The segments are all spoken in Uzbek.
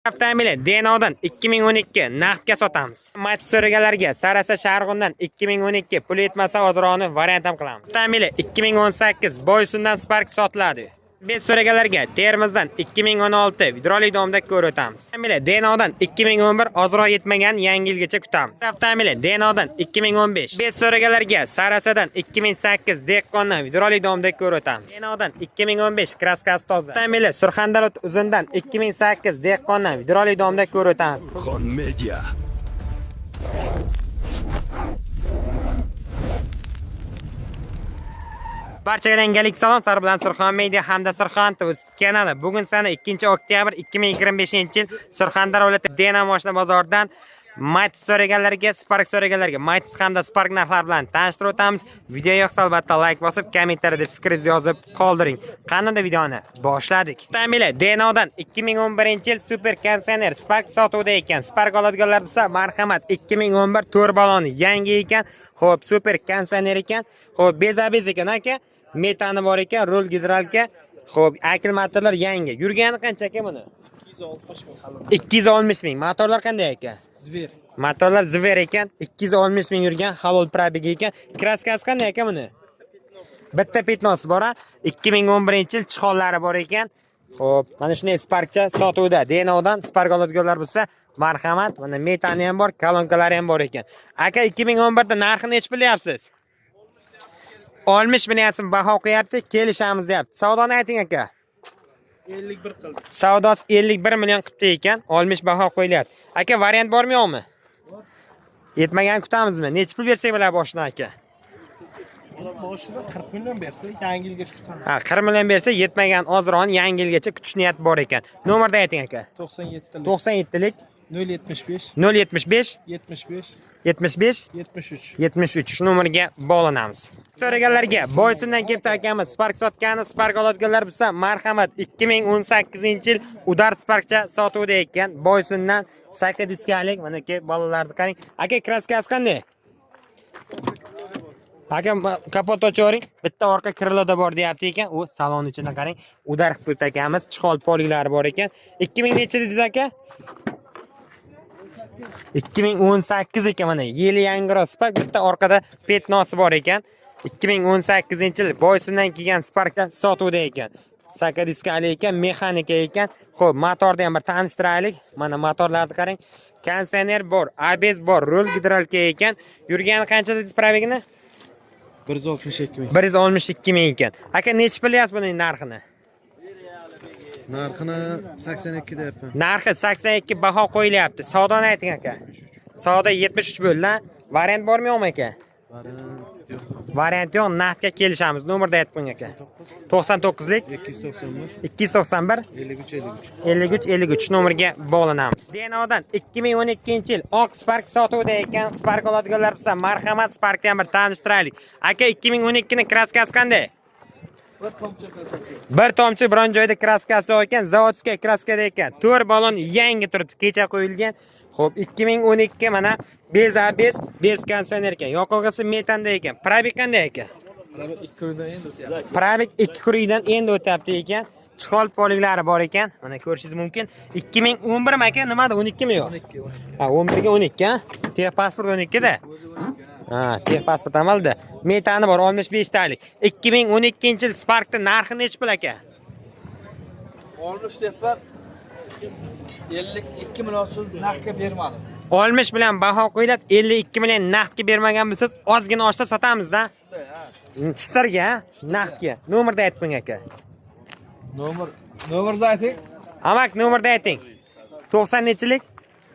Avtomobili Denodan 2012 naqdga sotamiz. Matiz so'raganlarga Sarasa Sharg'undan 2012 pul yetmasa ozroqni variant ham qilamiz. Avtomobili 2018 Boysundan Spark sotiladi. Biz so'raganlarga Termizdan 2016 vidrolik domda ko'rib o'tamiz. Avtomobili Denodan 2011 ozroq yetmagan yangi yilgacha kutamiz. Avtomobili Denodan 2015. Biz so'raganlarga Sarasadan 2008 Dehqondan vidrolik domda ko'rib o'tamiz. Denodan 2015 kraskasi toza. Avtomobili Surxondaryo uzundan 2008 Dehqondan vidrolik domda ko'rib o'tamiz. Xon Media. Barchaga yangilik salom, sar bilan Surxon Media hamda Surxon TV kanali. Bugun sana 2-oktyabr 2025-yil Surxondaryo viloyati Dena moshina bozoridan Matiz so'raganlarga, Spark so'raganlarga Matiz hamda Spark narxlari bilan tanishtirib o'tamiz. Video yoqsa albatta like bosib, kommentariyada fikringizni yozib qoldiring. Qanday videoni boshladik. Avtomobili Denodan 2011-yil super kondisioner Spark sotuvda ekan. Spark oladiganlar bo'lsa, marhamat 2011 to'rt baloni yangi ekan. Xo'p, super kondisioner ekan. Xo'p, bez ekan aka. Metani bor ekan, rol gidralka. Xo'p, akkumulyatorlar yangi. Yurgani qancha aka buni? 260 ming. Motorlar qanday aka? Zver. Motorlar Zver ekan, 260 ming yurgan, halol probegi ekan. Kraskasi qanday aka buni? Bitta petnosi bor, 2011-yil chiqonlari bor ekan. Xo'p, mana shunday Sparkcha sotuvda. Denodan Spark oladiganlar bo'lsa, marhamat, mana metani ham bor, kolonkalari ham bor ekan. Aka 2011da narxini nech bilyapsiz? 60 million baho qo'yapti, kelishamiz deyapti. Savdoni ayting aka. 51 qildi. Savdosi 51 million qilibdi ekan, 60 baho qo'yilyapti. Aka, variant bormi yo'qmi? Yetmagan kutamizmi? Necha pul bersak bo'ladi boshdan aka? Boshida 40 million bersa, yangi yilgacha kutamiz. Ha, 40 million bersa, yetmagan ozroq yangi yilgacha kutish niyati bor ekan. Nomerni ayting aka. 97lik 075 075 75 75 73. 73 nomerga bog'lanamiz. So'raganlarga Boysundan kelibdi akamiz Spark sotgani, Spark oladiganlar bo'lsa, marhamat 2018-yil Udar Sparkcha sotuvda ekan. Boysundan 8 diskalik, mana ke bolalarni qarang. Aka, kraskasi qanday? Aka, kapot oching. Bitta orqa kriloda bor deyapti ekan. U salon ichida qarang. Udar qilib akamiz, chiqol poliklari bor ekan. 2000 necha dedingiz aka? 2018 ekan, mana yili yangiroq Spark, bitta orqada petnosi bor ekan. 2018-yil Boysundan kelgan Sparkda sotuvda ekan. Sakadiskali ekan, mexanika ekan. Xo'p, motorni ham bir tanishtiraylik. Mana motorlarni qarang. Kondisioner bor, ABS bor, rol gidralka ekan. Yurgani qancha dedingiz probegini? 162 ming. 162 ming ekan. Aka, nech bilyapsiz buning narxini? Narxini 82 deyapman. Narxi 82 baho qo'yilyapti. Savdoni ayting aka. Savdo 73 bo'ldi. Variant bormi yo'qmi aka? Variant yo'q, naqdga kelishamiz. Nomerni aytib qo'ying aka. 99lik 291 53 nomerga bog'lanamiz. Denodan 2012-yil oq Spark sotuvda ekan. Spark oladiganlar bo'lsa, marhamat Sparkni ham bir tanishtiraylik. Aka, 2012 ning kraskasi qanday? Bir tomchi biron joyda kraskasi ekan, zavodskiy kraskada ekan. 4 balon yangi turibdi, kecha qo'yilgan. Xo'p, 2012 mana bez ABS, bez kondisioner ekan. Yoqilg'isi metanda ekan. Probeg qanday ekan? Probeg 2 kurikdan endi o'tyapti ekan. Chiqol poliklari bor ekan. Mana ko'rishingiz mumkin. 2011 mi aka? Nimada 12 mi yo'q? Ha, 11 ga 12 ha. Texpasport 12 da. Ha, texpasport amalda. Metani bor 65 talik. 2012-yil Sparkda narxi nech pul aka? 60 deyapman. 52 million so'm naqdga bermadim. 60 bilan baho qo'yilib, 52 million naqdga bermagan bo'lsangiz, ozgina oshsa sotamiz-da. Shunday, ha. Shtarga, naqdga. Nomerni aytib qo'ying aka. Nomerni ayting. Amak, nomerni ayting. 90 nechilik?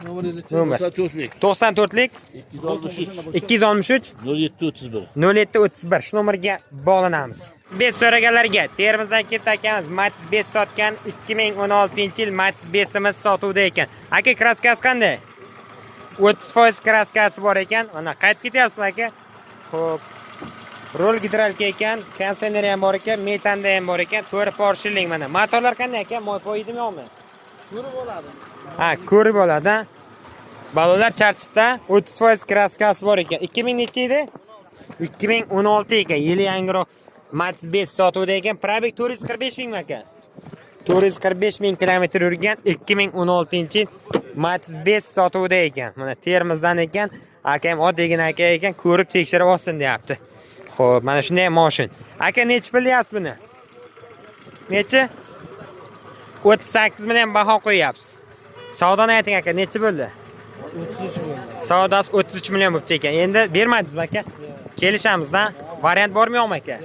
Nomer 94lik 263 0731 shu nomerga bog'lanamiz. Biz so'raganlarga Termizdan kelib akamiz Matiz 5 sotgan, 2016-yil Matiz 5imiz sotuvda ekan. Aka, kraskasi qanday? 30% kraskasi bor ekan. Mana qaytib ketyapsizmi aka? Xo'p. Rol gidralka ekan, kondisioner ham bor ekan, metanda ham bor ekan. 4 Porsche-ling mana. Motorlar qanday aka? Moy qo'ydimi yo'qmi? Ko'rib bo'ladi. Ha, ko'rib bo'ladi. Balolar charchibda 30% kraskasi bor ekan. 2000 necha edi? 2016 ekan. Yili yangiroq Matiz 5 sotuvda ekan. Probeg 445 ming aka. 445 ming kilometr yurgan 2016-yil Matiz 5 sotuvda ekan. Mana Termizdan ekan. Akam oddiygina aka ekan, ko'rib tekshirib olsin deyapti. Xo'p, mana shunday mashin. Aka necha pul deyapsiz buni? Necha? 38 million baho qo'yapsiz. Savdoni ayting aka, necha bo'ldi? 33 million. Savdosi 33 million bo'libdi ekan. Endi bermadingiz aka? Kelishamiz-da. Variant bormi yo'qmi aka?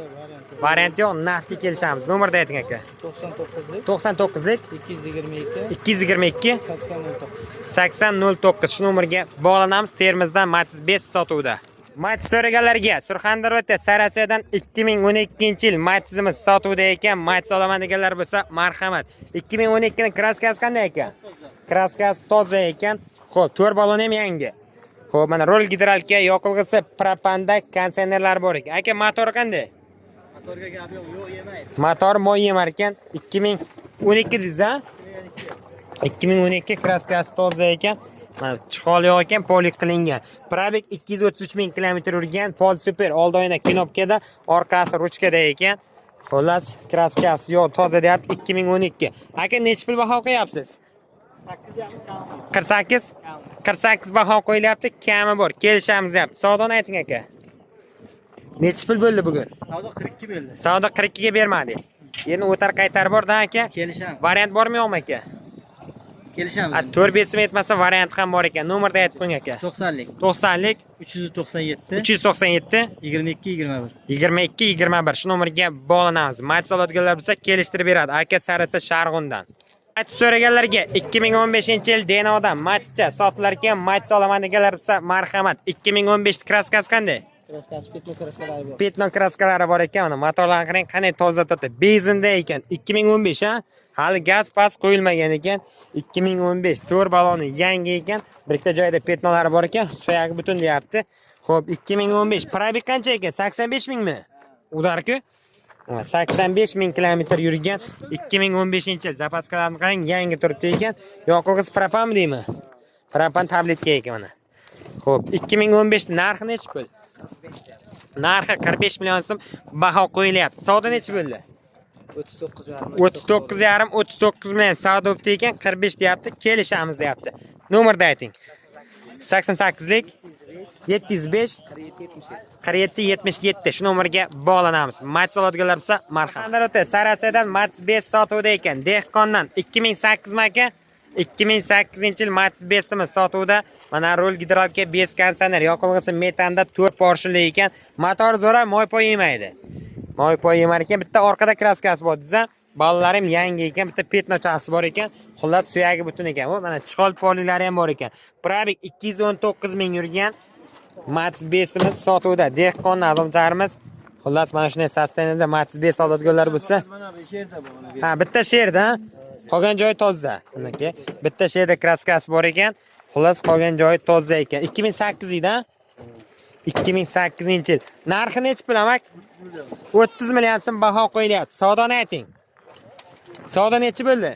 Variant yo'q, naqdga kelishamiz. Nomerni ayting aka. 99lik 99lik 222 222 8009. 8009 shu nomerga bog'lanamiz. Termizdan Matiz 5 sotuvda. Matiz so'raganlarga Surxondaryoda Sarasiyadan 2012-yil Matizimiz sotuvda ekan. Matiz olaman deganlar bo'lsa, marhamat. 2012 ning kraskasi qanday ekan? Kraskasi toza ekan. Xo'p, to'r balon ham yangi. Xo'p, mana rol gidralka, yoqilg'isi, propanda, konditsionerlar bor ekan. Aka, motor qanday? Motorga gap yo'q, yemaydi. Motor moy yemar ekan. 2012 deysiz, ha? 2012 kraskasi toza ekan. Mana chiqol yo'q ekan, polik qilingan. Probeg 233 ming kilometr yurgan, pol super, old oyna knopkada, orqasi ruchkada ekan. Xullas, kraskasi yo'q, toza deyapti 2012. Aka, necha pul baho qo'yapsiz? 48? 48 baho qo'yilyapti, kami bor. Kelishamiz deyapti. Savdoni ayting aka. Necha pul bo'ldi bugun? Savdo 42 bo'ldi. Savdo 42 ga bermadingiz. Endi o'tar qaytarib borda aka. Kelishamiz. Variant bormi yo'qmi aka? Kelishamiz. 4 besim etmasa variant ham bor ekan. Nomerni aytib qo'ying aka. 90lik 90lik 397 397 22 21. 22 21 shu nomerga bog'lanamiz. Matiz oladiganlar bo'lsa kelishtirib beradi. Aka Sarasa Sharg'undan. Matiz so'raganlarga 2015-yil Denodan Matizcha sotilar ekan. Matiz olaman deganlar bo'lsa marhamat. 2015 kraskasi qanday? Kraskasi petno kraskalari bor. Petno kraskalari bor ekan. Mana motorlarni qarang, qanday toza turibdi. Benzinda ekan. 2015 ha? Hali gaz pas qo'yilmagan ekan. 2015 to'r baloni yangi ekan. Bir ikkita joyda petnolari bor ekan. Suyagi butun deyapti. Xo'p, 2015 probeg qancha ekan? 85 mingmi? Udarku 85 ming kilometr yurgan 2015-yil zapaskalarni qarang, yangi turibdi ekan. Yoqilg'isi propanmi deymi? Propan tabletka ekan mana. Xo'p, 2015 narxi necha pul? Narxi 45 million so'm baho qo'yilyapti. Savdo necha bo'ldi? 39,5 39 million savdo bo'libdi ekan, 45 deyapti. Kelishamiz deyapti. Nomerni ayting. 88lik 705 47 77 shu nomerga bog'lanamiz. Matiz oladiganlar bo'lsa marhamat. Sarasiyadan Matiz 5 sotuvda ekan. Dehqondan 2008 maka 2008-yil Matiz 5imiz sotuvda. Mana rol gidralka, bez konditsioner, yoqilg'isi metanda 4 porshili ekan. Motor zo'ra, moy poy yemaydi. Moy poy yemar ekan. Bitta orqada kraskasi bor desa, balalarim yangi ekan, bitta petnochasi bor ekan. Xullas suyagi butun ekan. Bu mana chiqol poliklari ham bor ekan. Probeg 219 ming yurgan Matiz 5imiz sotuvda. Dehqon odamcharimiz. Xullas mana shunday sostenida Matiz 5 oladiganlar bo'lsa, Mana bu sherda bu. ha, bitta sherda, qolgan joyi toza. Buniki bitta sherda kraskasi bor ekan. Xullas qolgan joyi toza ekan. 2008 yilda 2008-yil. Narxi necha pul amak? 30 million so'm baho qo'yilyapti. Savdoni ayting. Savdo necha bo'ldi?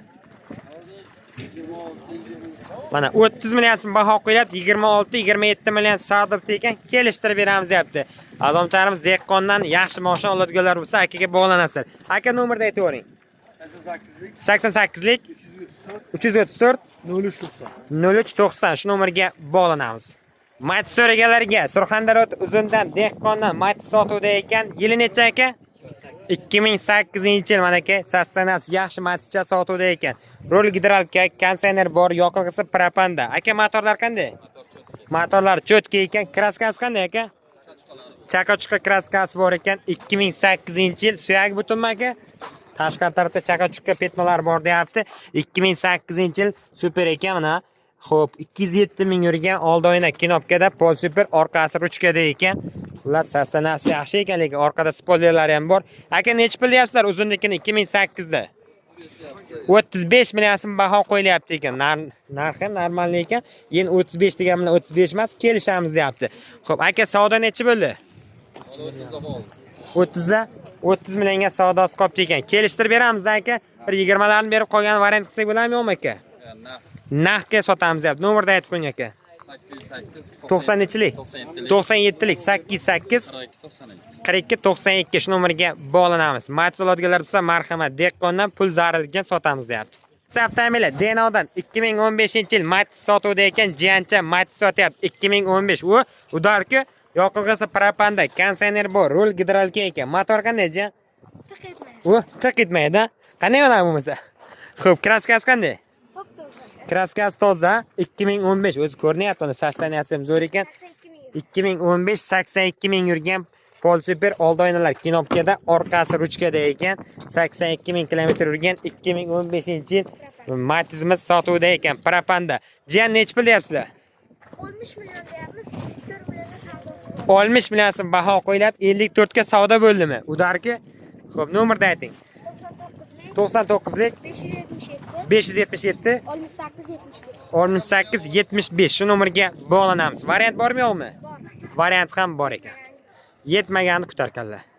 Mana 30 million so'm baho qo'yilyapti. 26-27 million savdo bo'ldi ekan. Kelishtirib beramiz deyapti. Odamcharimiz dehqondan yaxshi mashina oladiganlar bo'lsa akaga bog'lanasizlar. Aka nomerni aytavering. 88lik 334 0390 shu nomerga bog'lanamiz. Matiz so'raganlarga Surxondaryo uzundan dehqondan Matiz sotuvda ekan. Yili necha aka? 2008-yil mana aka, sostanasi yaxshi Matizcha sotuvda ekan. Rol gidralka, konditsioner bor, yoqilg'isi propanda. Aka, motorlar qanday? Motorlar cho'tka ekan. Kraskasi qanday aka? Chaqachuqqa kraskasi bor ekan. 2008-yil suyagi butunmi aka? Tashqari tarafda chaqachuqqa petnolar bor deyapti. 2008-yil super ekan mana. Xo'p, 207 ming yurgan old oyna knopkada, pol super, orqasi ruchkada ekan. Xullas, sostanasi yaxshi ekan, lekin orqada spoilerlari ham bor. Aka, necha pul deyapsizlar uzunlikini 2008da? 35 million so'm baho qo'yilyapti ekan. Narxi normal ekan. Endi 35 degan bilan 35 emas, kelishamiz deyapti. Xo'p, aka, savdo necha bo'ldi? 30 da 30 millionga savdosi qolibdi ekan. Kelishtirib beramiz-da aka. Bir 20 larni berib qolgan variant qilsak bo'ladimi yo'qmi aka? Naqdga sotamiz deyapti. Nomerni aytib qo'ying aka. 90-lik 97lik 88 42 92 shu nomerga bog'lanamiz. Mats oladiganlar bo'lsa marhamat, dehqondan pul zarilgan sotamiz deyapti. Avtomobil Denodan 2015-yil Mats sotuvda ekan, jiyancha Mats sotyapti 2015. U udarki yoqilg'isi propanda, konditsioner bor, rul gidrolika ekan. Motor qanday jiyan? U tiq etmaydi. Qanday yonadi bo'lmasa? Xo'p, kraskasi qanday? Kraskasi toza, 2015 o'zi ko'rinyapti, buni sostaniyasi ham zo'r ekan. 2015 82 ming yurgan Pol Super oldi oynalar knopkada, orqasi ruchkada ekan. 82 ming kilometr yurgan 2015-yil Matizimiz sotuvda ekan, propanda. Jiyan nech pul deyapsizlar? 60 million deyapmiz. 4 million savdosi bor. 60 million so'm baho qo'yilib, 54 ga savdo bo'ldimi? Udarki. Xo'p, nomerni ayting. 99lik 577 577 68 75 shu nomerga bog'lanamiz. Variant bormi yo'qmi? bor. Variant ham bor ekan. Yetmagani kutarkanlar.